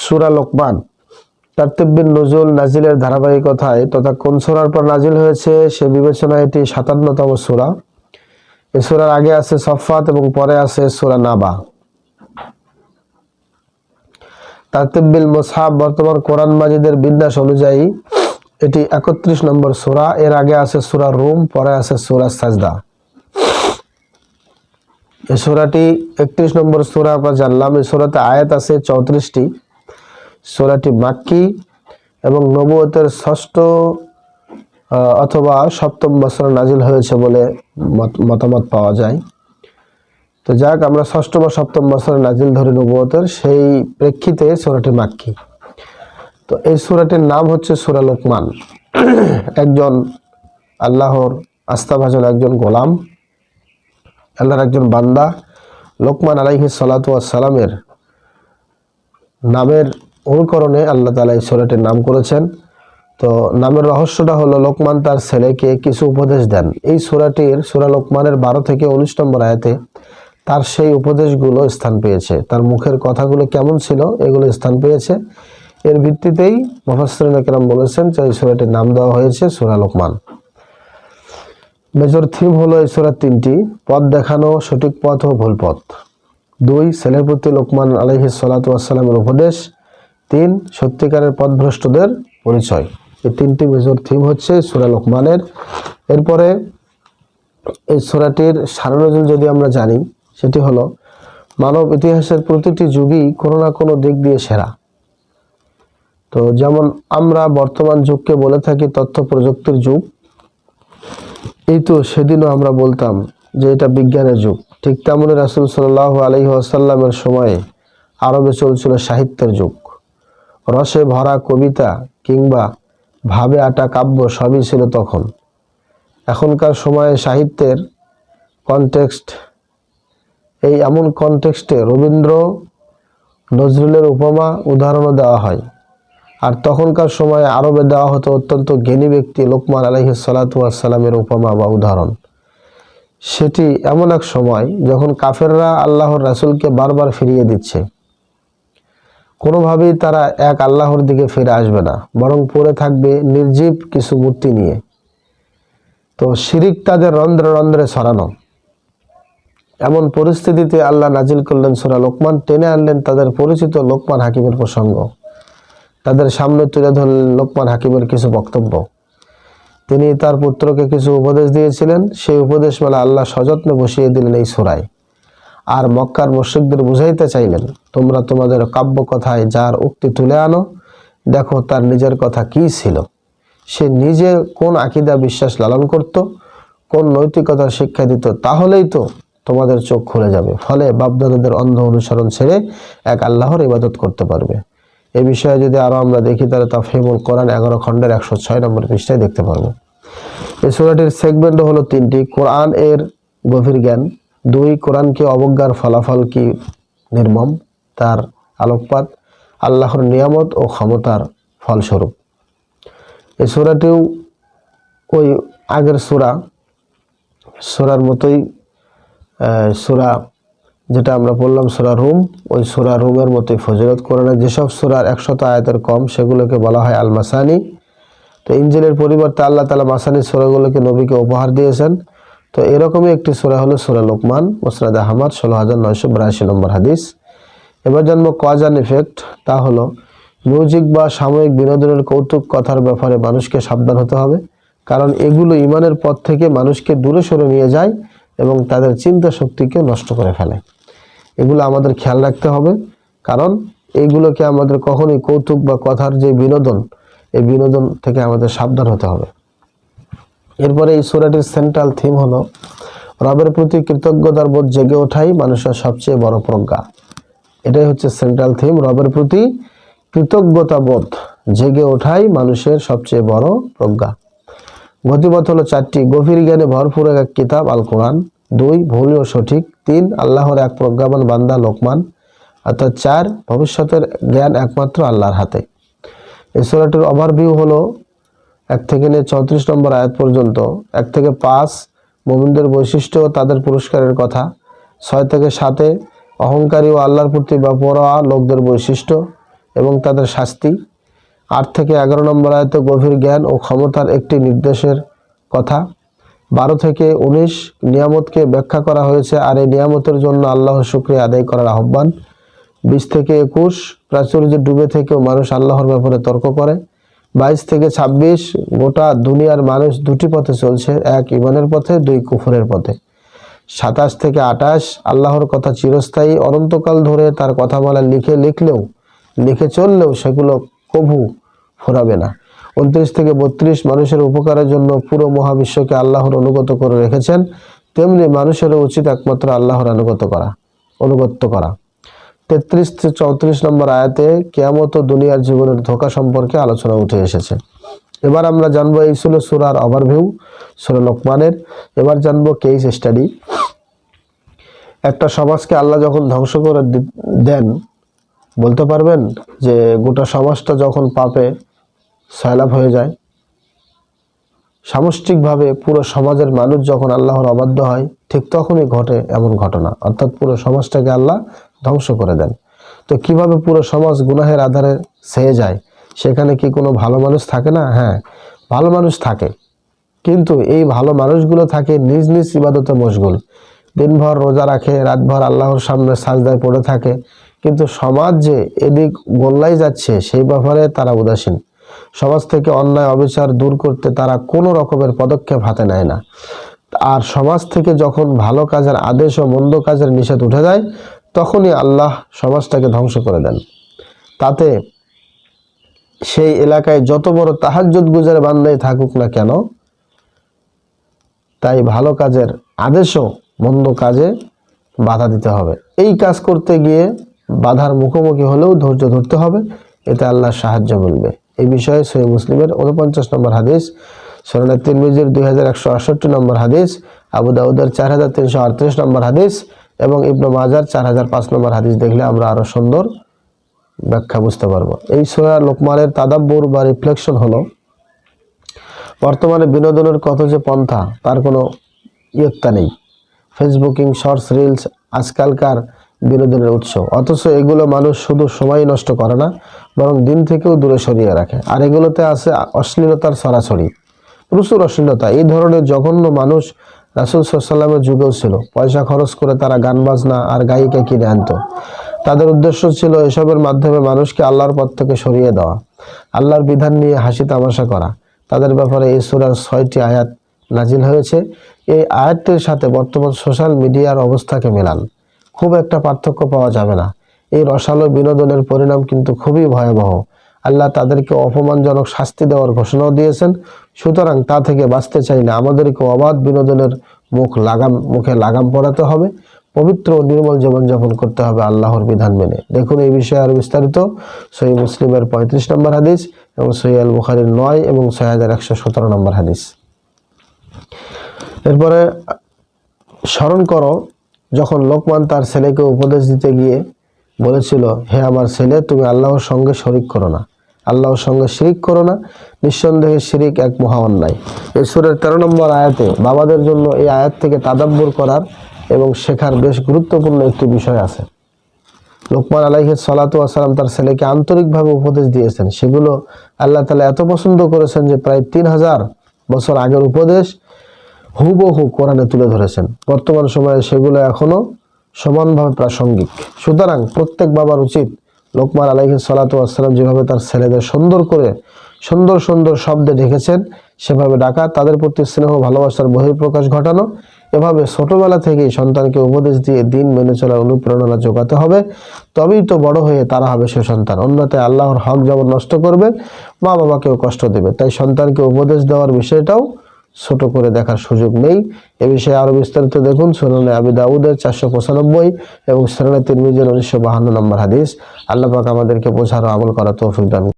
সূরা লোকমান তারতিবিন নুজুল নাজিলের ধারাবাহিকতায় তথা কোন সূরার পর নাজিল হয়েছে সে বিবেচনায় এটি ৫৭তম সূরা। এই সূরার আগে আছে সফফাত এবং পরে আছে সূরা নাবা। তারতিবিল মুসহাব বর্তমান কোরআন মাজিদের বিন্যাস অনুযায়ী এটি ৩১ নম্বর সূরা। এর আগে আছে সূরা রুম, পরে আছে সূরা সাজদা। এই সূরাটি ৩১ নম্বর সূরা আমরা জানলাম। এই সূরাতে আয়াত আছে ৩৪টি। সূরাটি মাক্কি এবং নবুয়তের ষষ্ঠ অথবা সপ্তম বছরে নাজিল হয়েছে বলে মতামত পাওয়া যায়। তো যাক, আমরা ষষ্ঠ বা সপ্তম বছরে নাজিল ধরি নবুয়তের, সেই প্রেক্ষিতে সূরাটি মাক্কি। তো এই সূরাটির নাম হচ্ছে সূরা লোকমান। একজন আল্লাহর আস্থাভাজন একজন গোলাম, আল্লাহর একজন বান্দা লোকমান আলাইহিস সালাতু ওয়াস সালামের নামের অনুকরণে আল্লাহ তাআলা এই সূরাটির নাম করেছেন। তো নামের রহস্যটা হলো লোকমান তার ছেলেকে কিছু উপদেশ দেন। এই সূরাটির সূরা লোকমানের ১২ থেকে ১৯ নম্বর আয়াতে তার সেই উপদেশগুলো স্থান পেয়েছে। তার মুখের কথাগুলো কেমন ছিল এগুলো স্থান পেয়েছে। এর ভিত্তিতেই মুফাসসিরিন কেরাম বলেছেন যে এই সূরাটির নাম দেওয়া হয়েছে সূরা লোকমান। মেজর থিম হলো এই সূরার ৩টি: পথ দেখানো, সঠিক পথ ও ভুল পথ। ২, ছেলের প্রতি লোকমান আলাইহিস সালাতু ওয়াস সালামের উপদেশ। ৩, সত্যিকারের পথভ্রষ্টদের পরিচয়। এই ৩টি মেজর থিম হচ্ছে সূরা লোকমানের। এরপরে এই সূরাটির সারনজুল যদি আমরা জানি, সেটি হলো মানব ইতিহাসের প্রতিটি যুগই কোনো না কোনো দিক দিয়ে সেরা। তো যেমন আমরা বর্তমান যুগকে বলে থাকি তথ্য প্রযুক্তির যুগ, এই তো সেদিনও আমরা বলতাম যে এটা বিজ্ঞানের যুগ। ঠিক তেমনি রাসূল সাল্লাল্লাহু আলাইহি ওয়াসাল্লামের সময়ে আরবে চলছিল সাহিত্যের যুগ। রসে ভরা কবিতা কিংবা ভাবে আটা কাব্য সবই ছিল তখন। এখনকার সময়ে সাহিত্যের কনটেক্সট, এই এমন কনটেক্সটে রবীন্দ্র নজরুলের উপমা উদাহরণও দেওয়া হয়। আর তখনকার সময়ে আরবে দেওয়া হতো অত্যন্ত জ্ঞানী ব্যক্তি লোকমান আলাইহিস সালাতু ওয়াস সালামের উপমা বা উদাহরণ। সেটি এমন এক সময় যখন কাফেররা আল্লাহর রাসূলকে বারবার ফিরিয়ে দিচ্ছে। কোনোভাবেই তারা এক আল্লাহর দিকে ফিরে আসবে না, বরং পড়ে থাকবে নির্জীব কিছু মূর্তি নিয়ে। তো শিরিক তাদের রন্ধ্রে রন্ধ্রে ছড়ানো। এমন পরিস্থিতিতে আল্লাহ নাজিল করলেন সূরা লোকমান, টেনে আনলেন তাদের পরিচিত লোকমান হাকিমের প্রসঙ্গ। তাদের সামনে তুলে ধরলেন লোকমান হাকিমের কিছু বক্তব্য। তিনি তার পুত্রকে কিছু উপদেশ দিয়েছিলেন, সেই উপদেশমালা আল্লাহ সযত্নে বসিয়ে দিলেন এই সূরায়। আর মক্কার মুশরিকদের বুঝাইতে চাইলেন, তোমরা তোমাদের কাব্য কথায় যার উক্তি তুলে আনো, দেখো তার নিজের কথা কি ছিল, সে নিজে কোন আকীদা বিশ্বাস লালন করত, কোন নৈতিকতার শিক্ষা দিত, তাহলেই তো তোমাদের চোখ খুলে যাবে। ফলে বাপদাদাদের অন্ধ অনুসরণ ছেড়ে এক আল্লাহর ইবাদত করতে পারবে। এই বিষয়ে যদি আরো আমরা দেখি তাহলে তাফহিমুল কোরআন 11 খণ্ডের 106 নম্বর পৃষ্ঠায় দেখতে পারবো। এই সূরাটির সেগমেন্ট হলো 3টি: কোরআন এর গভীর জ্ঞান, 2, কোরআনকে অবজ্ঞার ফলাফল কি নির্মম, তার আলোকপাত, আল্লাহর নিয়ামত ও ক্ষমতার ফলস্বরূপ। এই সূরাটিও ওই আগের সূরার মতোই সূরা যেটা আমরা বললাম সূরা রুম, ওই সূরা রুমের মতোই ফজিলত। কোরআনের যেসব সূরার 100 আয়াতের কম সেগুলোকে বলা হয় আল মাসানি। তো ইনজিলের পরিবর্তে আল্লাহ তাআলা মাসানি সূরাগুলোকে নবীকে উপহার দিয়েছেন। তো এরকমই একটি সূরা হলো সূরা লোকমান, মুসনাদ আহমদ 16982 নম্বর হাদিস। এবার জানবো কজ অ্যান্ড ইফেক্ট। তা হলো মিউজিক বা সাময়িক বিনোদনের কৌতুক কথার ব্যাপারে মানুষকে সাবধান হতে হবে, কারণ এগুলো ঈমানের পথ থেকে মানুষকে দূরে সরে নিয়ে যায় এবং তাদের চিন্তা শক্তিকে নষ্ট করে ফেলে। এগুলো আমাদের খেয়াল রাখতে হবে, কারণ এইগুলোকে আমাদের কখনোই কৌতুক বা কথার যে বিনোদন, এই বিনোদন থেকে আমাদের সাবধান হতে হবে। এরপরে এই সূরাটির সেন্ট্রাল থিম হলো রবের প্রতি কৃতজ্ঞতার বোধ জেগে ওঠাই মানুষের সবচেয়ে বড় প্রজ্ঞা। এটাই হচ্ছে সেন্ট্রাল থিম, রবের প্রতি কৃতজ্ঞতা বোধ জেগে ওঠাই মানুষের সবচেয়ে বড় প্রজ্ঞা। গতিপথ হলো 4টি: গভীর জ্ঞানে ভরপুর এক কিতাব আল কোরআন, 2, ভুল ও সঠিক, 3, আল্লাহর এক প্রজ্ঞাবান বান্দা লোকমান, অর্থাৎ 4, ভবিষ্যতের জ্ঞান একমাত্র আল্লাহর হাতে। এই সূরাটির ওভারভিউ হলো 1 থেকে নিয়ে 34 নম্বর আয়াত পর্যন্ত। 1 থেকে 5 মুমিনদের বৈশিষ্ট্য ও তাদের পুরস্কারের কথা। 6 থেকে 7 অহংকারী ও আল্লাহর প্রতি বেপরোয়া লোকদের বৈশিষ্ট্য। এবং তাদের শাস্তি। 8 থেকে 11 নম্বর আয়াতে গভীর জ্ঞান ও ক্ষমতার একটি নির্দেশের কথা। 12 থেকে 19 নিয়ামতকে ব্যাখ্যা করা হয়েছে আর এই নিয়ামতের জন্য আল্লাহর শুকরিয়া আদায় করার আহ্বান। 20 থেকে 21 প্রাচুর্যে ডুবে থেকেও মানুষ আল্লাহর ব্যাপারে তর্ক করে। 22 থেকে 26 গোটা দুনিয়ার মানুষ দুটি পথে চলছে, এক ঈমানের পথে, দুই কুফরের পথে। 27 থেকে 28 আল্লাহর কথা চিরস্থায়ী, অনন্তকাল ধরে তার কথামালা লিখে চললেও সেগুলো কভু ফুরাবে না। 29 থেকে 32 মানুষের উপকারের জন্য পুরো মহাবিশ্বকে আল্লাহর অনুগত করে রেখেছেন, তেমনি মানুষেরও উচিত একমাত্র আল্লাহর অনুগত্য করা। 33 থেকে 34 নম্বর আয়াতে কিয়ামত ও দুনিয়ার জীবনের ধোঁকা সম্পর্কে আলোচনা উঠে এসেছে। এবার আমরা জানবো, এই ছিল সূরার ওভারভিউ, সূরা লোকমানের। এবার জানবো কেস স্টাডি। একটা সমাজকে আল্লাহ যখন ধ্বংস করে দেন, বলতে পারবেন যে গোটা সমাজটা যখন পাপে সয়লাব হয়ে যায়, সামষ্টিকভাবে পুরো সমাজের মানুষ যখন আল্লাহর অবাধ্য হয়, ঠিক তখনই ঘটে এমন ঘটনা, অর্থাৎ পুরো সমাজটাকে আল্লাহ ধ্বংস করে দেন। তো কিভাবে পুরো সমাজ গুনাহের আধারে ছেয়ে যায়? সেখানে কি কোনো ভালো মানুষ থাকে না? হ্যাঁ, ভালো মানুষ থাকে, কিন্তু এই ভালো মানুষগুলো থাকে নিজ নিজ ইবাদতে মশগুল, দিনভর রোজা রাখে, রাতভর আল্লাহর সামনে সাজদায় পড়ে থাকে, কিন্তু সমাজ যে এদিক গোল্লাই যাচ্ছে সেই ব্যাপারে তারা উদাসীন। সমাজ থেকে অন্যায় অবিচার দূর করতে তারা কোনো রকমের পদক্ষেপ হাতে নেয় না। আর সমাজ থেকে যখন ভালো কাজের আদেশ ও মন্দ কাজের নিষেধ উঠে যায়, তখনই আল্লাহ সমাজটাকে ধ্বংস করে দেন। তাতে সেই এলাকায় যত বড় তাহাজ্জুদ গুজার বান্দাই থাকুক না কেন, তাই ভালো কাজের আদেশও মন্দ কাজে বাধা দিতে হবে। এই কাজ করতে গিয়ে বাধার মুখোমুখি হলেও ধৈর্য ধরতে হবে, এতে আল্লাহর সাহায্য মিলবে। এই বিষয়ে সহিহ মুসলিমের 49 নম্বর হাদিস, সুনান তিরমিজির 2168 নম্বর হাদিস, আবু দাউদের 4338 নম্বর হাদিস এবং ইবনে মাজার 4005 নম্বর হাদিস দেখলে আমরা আরো সুন্দর ব্যাখ্যা বুঝতে পারবো। এই সূরা লোকমানের তাদাব্বুর বা রিফ্লেকশন হলো, বর্তমানে বিনোদনের কত যে পন্থা তার কোনো ইয়ত্তা নেই। ফেসবুকিং, শর্টস, রিলস আজকালকার বিনোদনের উৎস, অথচ এগুলো মানুষ শুধু সময় নষ্ট করে না, বরং দিন থেকেও দূরে সরিয়ে রাখে। আর এগুলোতে আছে অশ্লীলতার ছড়াছড়ি, প্রচুর অশ্লীলতা। এই ধরনের জঘন্য মানুষ রাসূল সাল্লাল্লাহু আলাইহি ওয়াসাল্লামের যুগেও ছিল। পয়সা খরচ করে তারা গান বাজনা আর গায়িকা কিনে আনতো। তাদের উদ্দেশ্য ছিল এসবের মাধ্যমে মানুষকে আল্লাহর পথ থেকে সরিয়ে দেওয়া, আল্লাহর বিধান নিয়ে হাসি তামাশা করা। তাদের ব্যাপারে এই সূরার 6টি আয়াত নাজিল হয়েছে। এই আয়াতটির সাথে বর্তমান সোশ্যাল মিডিয়ার অবস্থাকে মেলান, খুব একটা পার্থক্য পাওয়া যাবে না। এই রসালো বিনোদনের পরিণাম কিন্তু খুবই ভয়াবহ। আল্লাহ তাদেরকে অপমানজনক শাস্তি দেওয়ার ঘোষণাও দিয়েছেন। সুতরাং তা থেকে বাঁচতে চাইলে আমাদেরকে অবাধ বিনোদনের মুখে লাগাম পরাতে হবে, পবিত্র ও নির্মল জীবনযাপন করতে হবে আল্লাহর বিধান মেনে। দেখুন এই বিষয়ে আরো বিস্তারিত সহিহ মুসলিমের 35 নম্বর হাদিস এবং সহিহ আল বুখারীর 9 এবং 6117 নম্বর হাদিস। এরপরে স্মরণ করো, যখন লোকমান তার ছেলেকে উপদেশ দিতে গিয়ে বলেছিল, হে আমার ছেলে, তুমি আল্লাহর সঙ্গে শরিক করো না, আল্লাহর সঙ্গে শিরিক করো না, নিঃসন্দেহে শিরিক এক মহা অন্যায়। এই সূরার 13 নম্বর আয়াতে বাবাদের জন্য এই আয়াত থেকে তাদাব্বুর করার এবং শেখার বেশ গুরুত্বপূর্ণ একটি বিষয় আছে। লোকমান আলাইহিস সালাতু ওয়াস সালাম তার ছেলেকে আন্তরিকভাবে উপদেশ দিয়েছেন, সেগুলো আল্লাহ তাআলা এত পছন্দ করেছেন যে প্রায় 3000 বছর আগের উপদেশ হুবহু কোরআনে তুলে ধরেছেন। বর্তমান সময়ে সেগুলো এখনো সমানভাবে প্রাসঙ্গিক। সুতরাং প্রত্যেক বাবার উচিত লোকমান আলাইহিস সালাতু ওয়াস সালাম যেভাবে তার ছেলেদের সুন্দর সুন্দর শব্দে ডেকেছেন সেভাবে ডাকা, তাদের প্রতি স্নেহ ভালোবাসার বহিঃপ্রকাশ ঘটানো। এভাবে ছোটবেলা থেকেই সন্তানকে উপদেশ দিয়ে দিন মেনে চলার অনুপ্রেরণা যোগাতে হবে, তবেই তো বড় হয়ে তারা হবে সে সন্তান। অন্যথায় আল্লাহর হক যেমন নষ্ট করবে, মা বাবাকেও কষ্ট দেবে। তাই সন্তানকে উপদেশ দেওয়ার বিষয়টাও ছোট করে দেখার সুযোগ নেই। এ বিষয়ে আরো বিস্তারিত দেখুন সুনানে আবি দাউদের 495 এবং সুনানে তিরমিজির 1952 নম্বর হাদিস। আল্লাহ পাক আমাদেরকে বোঝার ও আমল করার তৌফিক দান